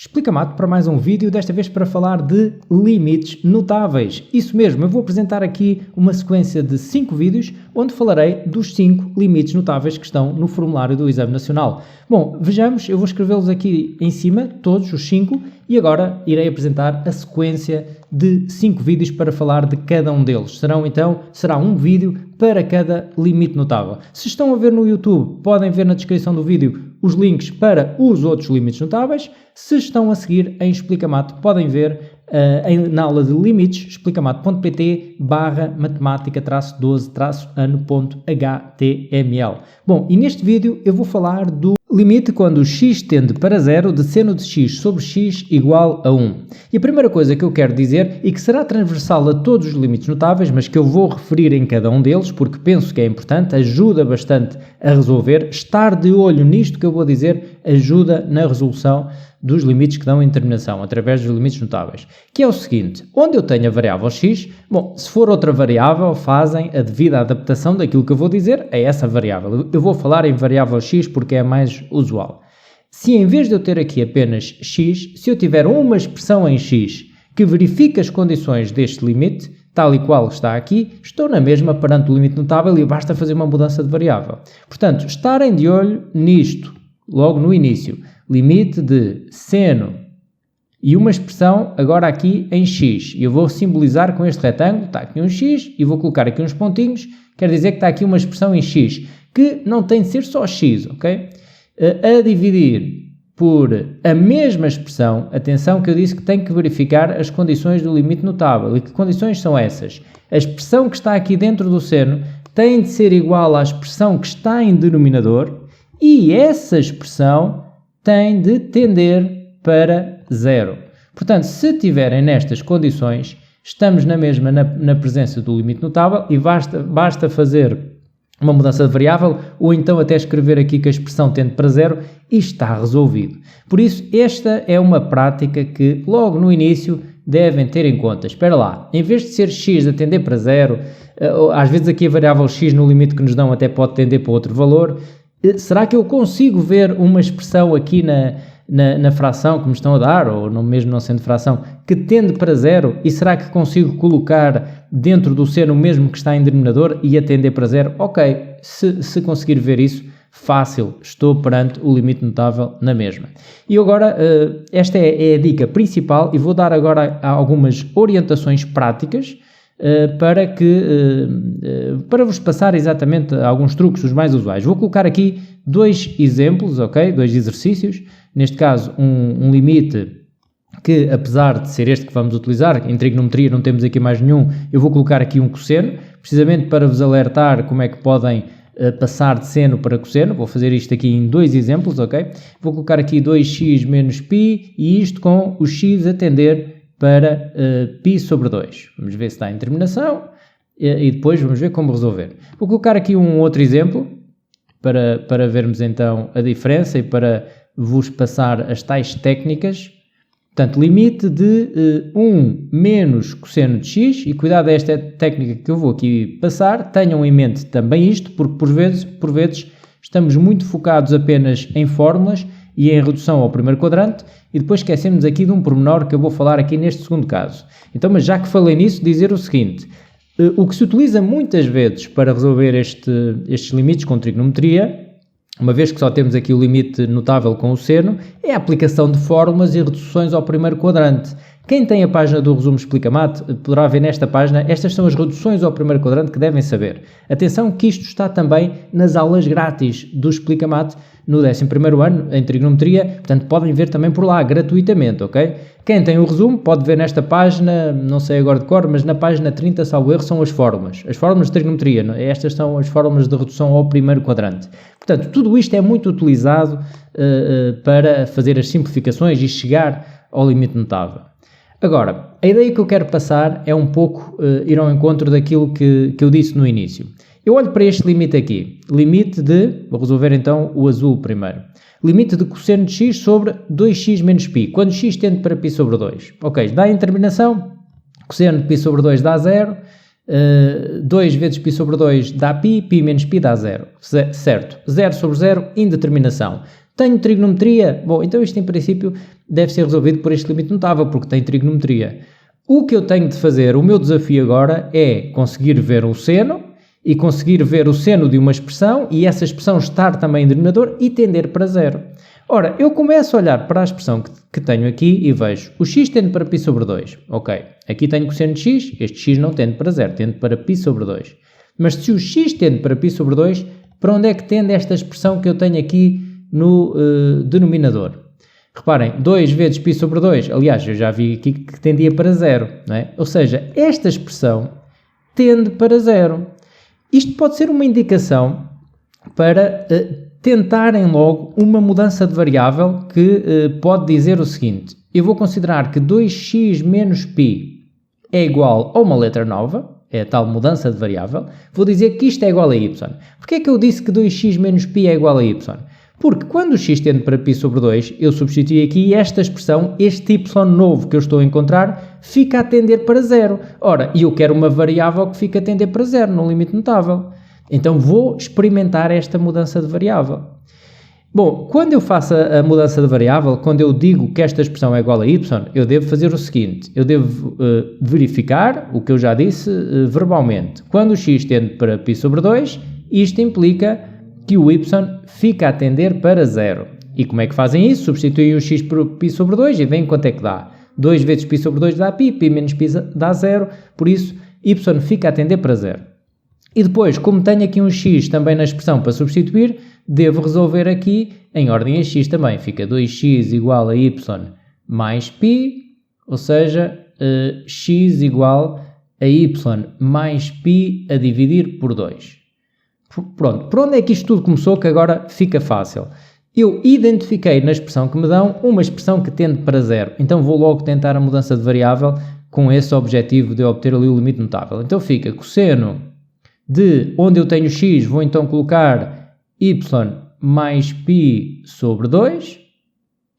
Explica-Mato para mais um vídeo, desta vez para falar de limites notáveis. Isso mesmo, eu vou apresentar aqui uma sequência de 5 vídeos onde falarei dos 5 limites notáveis que estão no formulário do Exame Nacional. Bom, vejamos, eu vou escrevê-los aqui em cima, todos os 5, e agora irei apresentar a sequência de 5 vídeos para falar de cada um deles. Será um vídeo para cada limite notável. Se estão a ver no YouTube, podem ver na descrição do vídeo os links para os outros limites notáveis. Se estão a seguir em Explica-Mato, podem ver na aula de limites, explicamato.pt/matemática-12-ano.html. Bom, e neste vídeo eu vou falar do limite quando x tende para 0 de seno de x sobre x igual a 1. E a primeira coisa que eu quero dizer, e que será transversal a todos os limites notáveis, mas que eu vou referir em cada um deles, porque penso que é importante, ajuda bastante a resolver, estar de olho nisto que eu vou dizer, ajuda na resolução dos limites que dão em determinação, através dos limites notáveis, que é o seguinte: onde eu tenho a variável x, bom, se for outra variável, fazem a devida adaptação daquilo que eu vou dizer a essa variável. Eu vou falar em variável x porque é a mais usual. Se em vez de eu ter aqui apenas x, se eu tiver uma expressão em x que verifica as condições deste limite, tal e qual está aqui, estou na mesma perante o limite notável e basta fazer uma mudança de variável. Portanto, estarem de olho nisto, logo no início. Limite de seno e uma expressão agora aqui em x. E eu vou simbolizar com este retângulo, está aqui um x e vou colocar aqui uns pontinhos, quer dizer que está aqui uma expressão em x, que não tem de ser só x, ok? A dividir por a mesma expressão, atenção que eu disse que tem que verificar as condições do limite notável. E que condições são essas? A expressão que está aqui dentro do seno tem de ser igual à expressão que está em denominador e essa expressão tem de tender para 0. Portanto, se tiverem nestas condições, estamos na mesma na presença do limite notável e basta fazer uma mudança de variável ou então até escrever aqui que a expressão tende para 0 e está resolvido. Por isso, esta é uma prática que logo no início devem ter em conta. Espera lá, em vez de ser x a tender para 0, às vezes aqui a variável x no limite que nos dão até pode tender para outro valor. Será que eu consigo ver uma expressão aqui na fração que me estão a dar, ou mesmo não sendo fração, que tende para 0? E será que consigo colocar dentro do seno o mesmo que está em denominador e a tender para 0? Ok, se conseguir ver isso, fácil, estou perante o limite notável na mesma. E agora, esta é a dica principal e vou dar agora algumas orientações práticas para vos passar exatamente alguns truques, os mais usuais. Vou colocar aqui 2 exemplos, ok? 2 exercícios. Neste caso, um limite que, apesar de ser este que vamos utilizar, em trigonometria não temos aqui mais nenhum, eu vou colocar aqui um cosseno, precisamente para vos alertar como é que podem passar de seno para cosseno. Vou fazer isto aqui em 2 exemplos, ok? Vou colocar aqui 2x menos π e isto com o x a tender para π sobre 2. Vamos ver se está em terminação e depois vamos ver como resolver. Vou colocar aqui um outro exemplo para vermos então a diferença e para vos passar as tais técnicas. Portanto, limite de 1 menos cosseno de x, e cuidado, esta é a técnica que eu vou aqui passar, tenham em mente também isto, porque por vezes estamos muito focados apenas em fórmulas e em redução ao primeiro quadrante, e depois esquecemos aqui de um pormenor que eu vou falar aqui neste segundo caso. Então, mas já que falei nisso, dizer o seguinte: o que se utiliza muitas vezes para resolver estes limites com trigonometria, uma vez que só temos aqui o limite notável com o seno, é a aplicação de fórmulas e reduções ao primeiro quadrante. Quem tem a página do resumo Explica-Mato poderá ver nesta página, estas são as reduções ao primeiro quadrante que devem saber. Atenção que isto está também nas aulas grátis do Explica-Mato no 11º ano em trigonometria, portanto podem ver também por lá, gratuitamente, ok? Quem tem o resumo pode ver nesta página, não sei agora de cor, mas na página 30, salvo erro, são as fórmulas de trigonometria, estas são as fórmulas de redução ao primeiro quadrante. Portanto, tudo isto é muito utilizado para fazer as simplificações e chegar ao limite notável. Agora, a ideia que eu quero passar é um pouco ir ao encontro daquilo que eu disse no início. Eu olho para este limite aqui, limite de, vou resolver então o azul primeiro, limite de cosseno de x sobre 2x menos π, quando x tende para π sobre 2. Ok, dá a interminação, cosseno de π sobre 2 dá 0, 2 vezes π sobre 2 dá π, π menos π dá 0, certo? 0 sobre 0, indeterminação. Tenho trigonometria? Bom, então isto em princípio deve ser resolvido por este limite notável, porque tem trigonometria. O que eu tenho de fazer, o meu desafio agora é conseguir ver o seno e conseguir ver o seno de uma expressão e essa expressão estar também em denominador e tender para zero. Ora, eu começo a olhar para a expressão que tenho aqui e vejo o x tende para π sobre 2. Ok, aqui tenho cosseno de x, este x não tende para zero, tende para π sobre 2. Mas se o x tende para π sobre 2, para onde é que tende esta expressão que eu tenho aqui no denominador? Reparem, 2 vezes π sobre 2, aliás, eu já vi aqui que tendia para zero, não é? Ou seja, esta expressão tende para zero. Isto pode ser uma indicação para tentarem logo uma mudança de variável que pode dizer o seguinte: eu vou considerar que 2x menos π é igual a uma letra nova, é a tal mudança de variável, vou dizer que isto é igual a y. Porquê é que eu disse que 2x menos π é igual a y? Porque quando o x tende para π sobre 2, eu substituí aqui esta expressão, este y novo que eu estou a encontrar, fica a tender para zero. Ora, eu quero uma variável que fica a tender para zero, no limite notável. Então vou experimentar esta mudança de variável. Bom, quando eu faço a mudança de variável, quando eu digo que esta expressão é igual a y, eu devo fazer o seguinte, eu devo verificar o que eu já disse verbalmente. Quando o x tende para π sobre 2, isto implica que o y fica a tender para zero. E como é que fazem isso? Substituem o x por π sobre 2 e veem quanto é que dá. 2 vezes π sobre 2 dá π, π menos π dá zero, por isso y fica a tender para zero. E depois, como tenho aqui um x também na expressão para substituir, devo resolver aqui em ordem a x também. Fica 2x igual a y mais π, ou seja, x igual a y mais π a dividir por 2. Pronto, por onde é que isto tudo começou, que agora fica fácil? Eu identifiquei na expressão que me dão uma expressão que tende para zero, então vou logo tentar a mudança de variável com esse objetivo de obter ali o limite notável. Então fica cosseno de onde eu tenho x, vou então colocar y mais π sobre 2,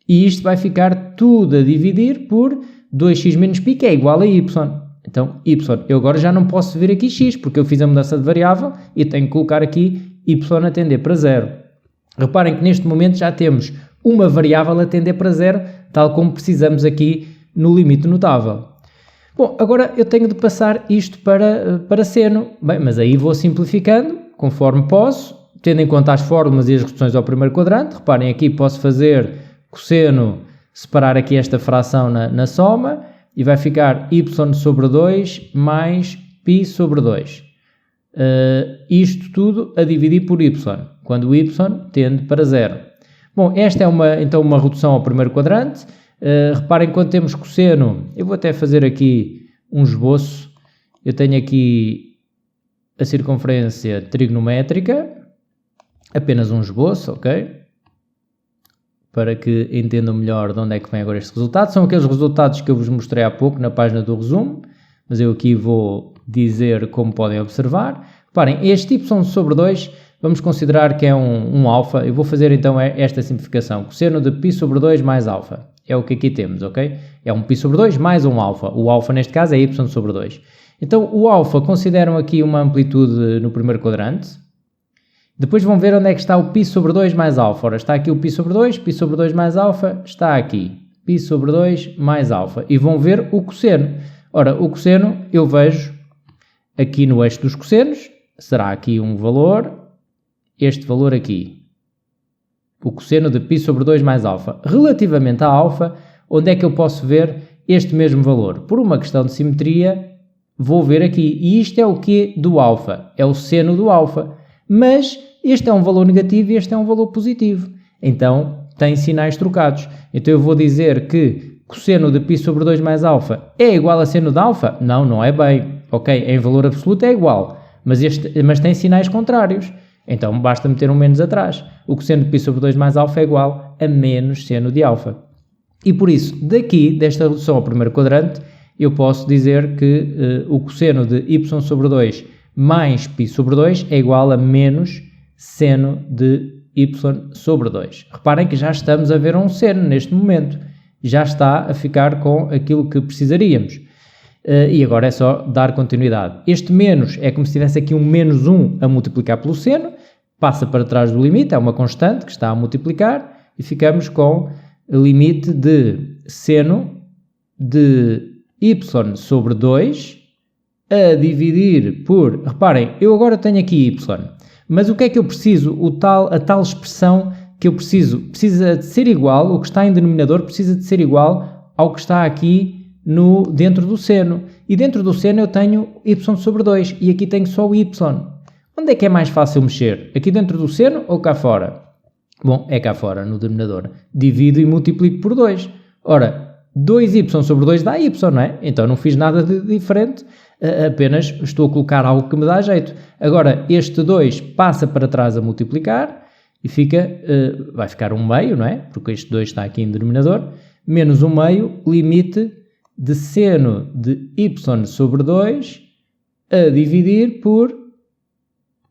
e isto vai ficar tudo a dividir por 2x menos π, que é igual a y. Então, y, eu agora já não posso ver aqui x, porque eu fiz a mudança de variável e tenho que colocar aqui y a tender para zero. Reparem que neste momento já temos uma variável a tender para zero, tal como precisamos aqui no limite notável. Bom, agora eu tenho de passar isto para seno. Bem, mas aí vou simplificando, conforme posso, tendo em conta as fórmulas e as reduções ao primeiro quadrante. Reparem aqui, posso fazer cosseno, separar aqui esta fração na soma, e vai ficar y sobre 2 mais π sobre 2. Isto tudo a dividir por y, quando o y tende para zero. Bom, esta é então uma redução ao primeiro quadrante. Reparem, quando temos cosseno, eu vou até fazer aqui um esboço. Eu tenho aqui a circunferência trigonométrica, apenas um esboço, ok? Para que entendam melhor de onde é que vem agora este resultado. São aqueles resultados que eu vos mostrei há pouco na página do resumo, mas eu aqui vou dizer como podem observar. Reparem, este y sobre 2, vamos considerar que é um alfa. Eu vou fazer então esta simplificação. Cosseno de π sobre 2 mais alfa. É o que aqui temos, ok? É um π sobre 2 mais um alfa. O alfa neste caso é y sobre 2. Então o alfa consideram aqui uma amplitude no primeiro quadrante. Depois vão ver onde é que está o π sobre 2 mais alfa. Ora, está aqui o π sobre 2 mais alfa está aqui. π sobre 2 mais alfa. E vão ver o cosseno. Ora, o cosseno eu vejo aqui no eixo dos cossenos. Será aqui um valor, este valor aqui. O cosseno de π sobre 2 mais alfa. Relativamente a alfa, onde é que eu posso ver este mesmo valor? Por uma questão de simetria, vou ver aqui. E isto é o quê do alfa? É o seno do alfa. Mas este é um valor negativo e este é um valor positivo. Então, tem sinais trocados. Então, eu vou dizer que cosseno de π sobre 2 mais alfa é igual a seno de alfa? Não, não é bem. Ok, em valor absoluto é igual, mas tem sinais contrários. Então, basta meter um menos atrás. O cosseno de π sobre 2 mais alfa é igual a menos seno de alfa. E por isso, daqui, desta redução ao primeiro quadrante, eu posso dizer que o cosseno de y sobre 2 mais π sobre 2 é igual a menos seno de y sobre 2. Reparem que já estamos a ver um seno neste momento. Já está a ficar com aquilo que precisaríamos. E agora é só dar continuidade. Este menos é como se tivesse aqui um menos 1 a multiplicar pelo seno. Passa para trás do limite, é uma constante que está a multiplicar. E ficamos com limite de seno de y sobre 2 a dividir por... Reparem, eu agora tenho aqui y, mas o que é que eu preciso? A tal expressão que eu preciso, precisa de ser igual, o que está em denominador precisa de ser igual ao que está aqui dentro do seno. E dentro do seno eu tenho y sobre 2 e aqui tenho só o y. Onde é que é mais fácil mexer? Aqui dentro do seno ou cá fora? Bom, é cá fora, no denominador. Divido e multiplico por 2. Ora, 2y sobre 2 dá y, não é? Então não fiz nada de diferente, apenas estou a colocar algo que me dá jeito. Agora, este 2 passa para trás a multiplicar e vai ficar 1 meio, não é? Porque este 2 está aqui em denominador, menos 1 meio, limite de seno de y sobre 2 a dividir por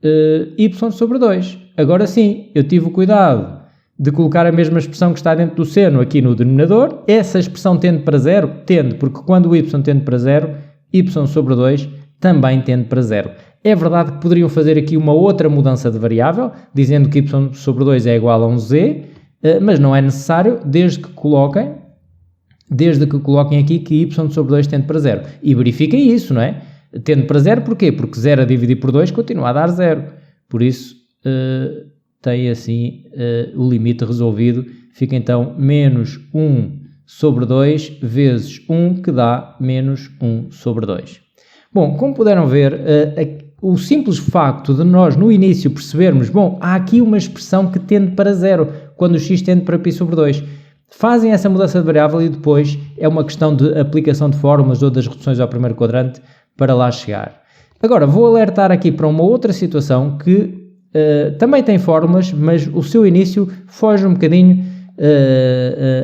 y sobre 2. Agora sim, eu tive o cuidado de colocar a mesma expressão que está dentro do seno aqui no denominador. Essa expressão tende para 0? Tende, porque quando o y tende para 0, y sobre 2 também tende para 0. É verdade que poderiam fazer aqui uma outra mudança de variável, dizendo que y sobre 2 é igual a um z, mas não é necessário, desde que coloquem aqui que y sobre 2 tende para 0. E verifiquem isso, não é? Tende para 0 porquê? Porque 0 a dividir por 2 continua a dar 0. Por isso, tem assim o limite resolvido. Fica então menos 1 sobre 2 vezes 1, que dá menos 1 sobre 2. Bom, como puderam ver, o simples facto de nós no início percebermos, bom, há aqui uma expressão que tende para 0, quando o x tende para π sobre 2. Fazem essa mudança de variável e depois é uma questão de aplicação de fórmulas ou das reduções ao primeiro quadrante para lá chegar. Agora, vou alertar aqui para uma outra situação que também tem fórmulas, mas o seu início foge um bocadinho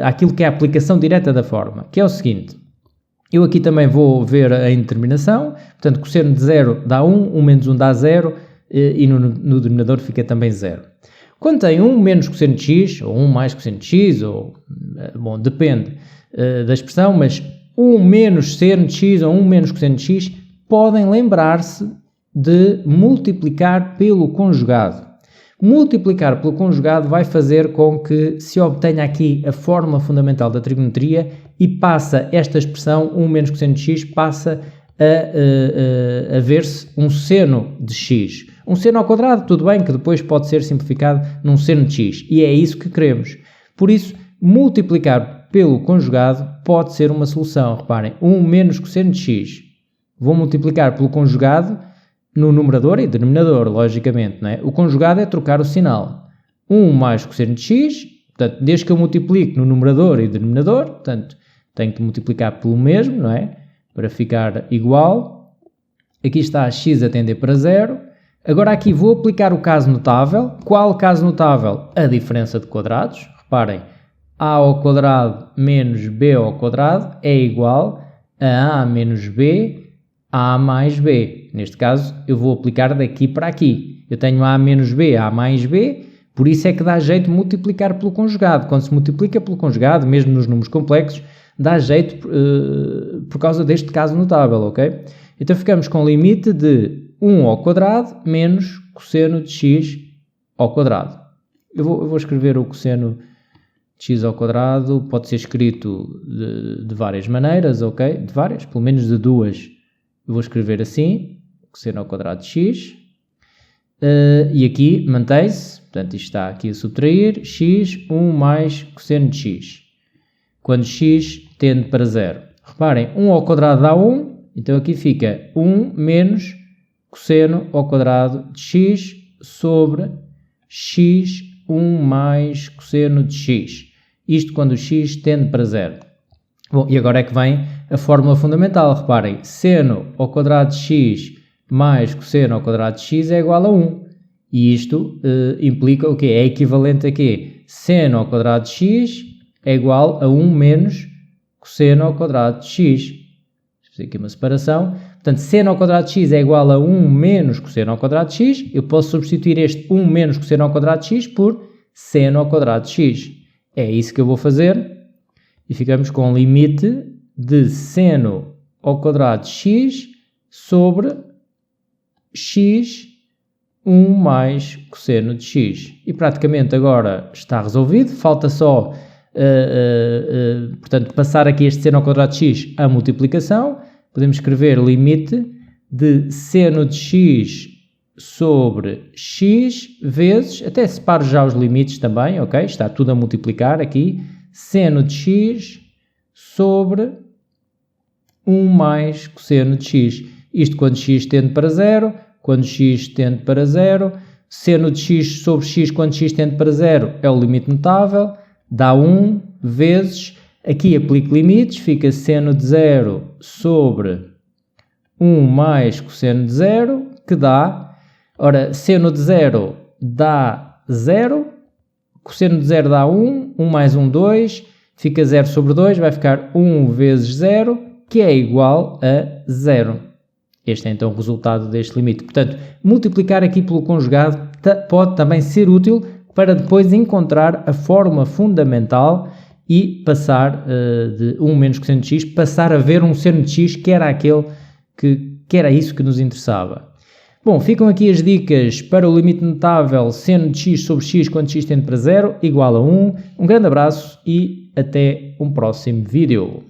àquilo que é a aplicação direta da fórmula, que é o seguinte. Eu aqui também vou ver a indeterminação, portanto, cosseno de 0 dá 1, 1 menos 1 dá 0, e no denominador fica também 0. Quando tem 1 menos cosseno de x, ou 1 mais cosseno de x, ou, bom, depende da expressão, mas 1 menos seno de x ou 1 menos cosseno de x, podem lembrar-se de multiplicar pelo conjugado. Multiplicar pelo conjugado vai fazer com que se obtenha aqui a fórmula fundamental da trigonometria e passa esta expressão, 1 menos cosseno de x, passa a ver-se um seno de x. Um seno ao quadrado, tudo bem, que depois pode ser simplificado num seno de x. E é isso que queremos. Por isso, multiplicar pelo conjugado pode ser uma solução. Reparem, 1 menos cosseno de x. Vou multiplicar pelo conjugado no numerador e denominador, logicamente, não é? O conjugado é trocar o sinal. 1 mais cosseno de x, portanto, desde que eu multiplique no numerador e denominador, portanto, tenho que multiplicar pelo mesmo, não é? Para ficar igual. Aqui está x a tender para 0. Agora aqui vou aplicar o caso notável. Qual caso notável? A diferença de quadrados. Reparem, a ao quadrado menos b ao quadrado é igual a menos b, a mais b. Neste caso, eu vou aplicar daqui para aqui. Eu tenho a menos b, a mais b, por isso é que dá jeito de multiplicar pelo conjugado. Quando se multiplica pelo conjugado, mesmo nos números complexos, dá jeito por causa deste caso notável, ok? Então ficamos com o limite de 1 ao quadrado menos cosseno de x ao quadrado. Eu vou escrever o cosseno de x ao quadrado, pode ser escrito de várias maneiras, ok? De várias, pelo menos de duas. Eu vou escrever assim, cosseno ao quadrado de x, e aqui mantém-se, portanto isto está aqui a subtrair, x, 1 mais cosseno de x, quando x tende para 0. Reparem, 1 ao quadrado dá 1, então aqui fica 1 menos cosseno ao quadrado de x sobre x, 1 mais cosseno de x. Isto quando o x tende para 0. Bom, e agora é que vem a fórmula fundamental. Reparem, seno ao quadrado de x mais cosseno ao quadrado de x é igual a 1. E isto implica o quê? É equivalente a quê? Seno ao quadrado de x é igual a 1 menos cosseno ao quadrado de x. Vou fazer aqui uma separação. Portanto, seno ao quadrado de x é igual a 1 menos cosseno ao quadrado de x. Eu posso substituir este 1 menos cosseno ao quadrado de x por seno ao quadrado de x. É isso que eu vou fazer. E ficamos com o limite de seno ao quadrado de x sobre x 1 mais cosseno de x. E praticamente agora está resolvido, falta só, portanto, passar aqui este seno ao quadrado de x a multiplicação. Podemos escrever limite de seno de x sobre x vezes, até separo já os limites também, ok? Está tudo a multiplicar aqui, seno de x sobre 1 mais cosseno de x. Isto quando x tende para 0, quando x tende para 0, seno de x sobre x quando x tende para 0 é o limite notável, dá 1 vezes, aqui aplico limites, fica seno de 0 sobre 1 mais cosseno de 0, que dá, ora, seno de 0 dá 0, cosseno de 0 dá 1, 1 mais 1, 2, fica 0 sobre 2, vai ficar 1 vezes 0, que é igual a 0. Este é então o resultado deste limite. Portanto, multiplicar aqui pelo conjugado pode também ser útil para depois encontrar a forma fundamental e passar de 1 menos cosseno de x, passar a ver um seno de x que era aquele que era isso que nos interessava. Bom, ficam aqui as dicas para o limite notável seno de x sobre x quando x tende para 0 igual a 1. Um grande abraço e até um próximo vídeo.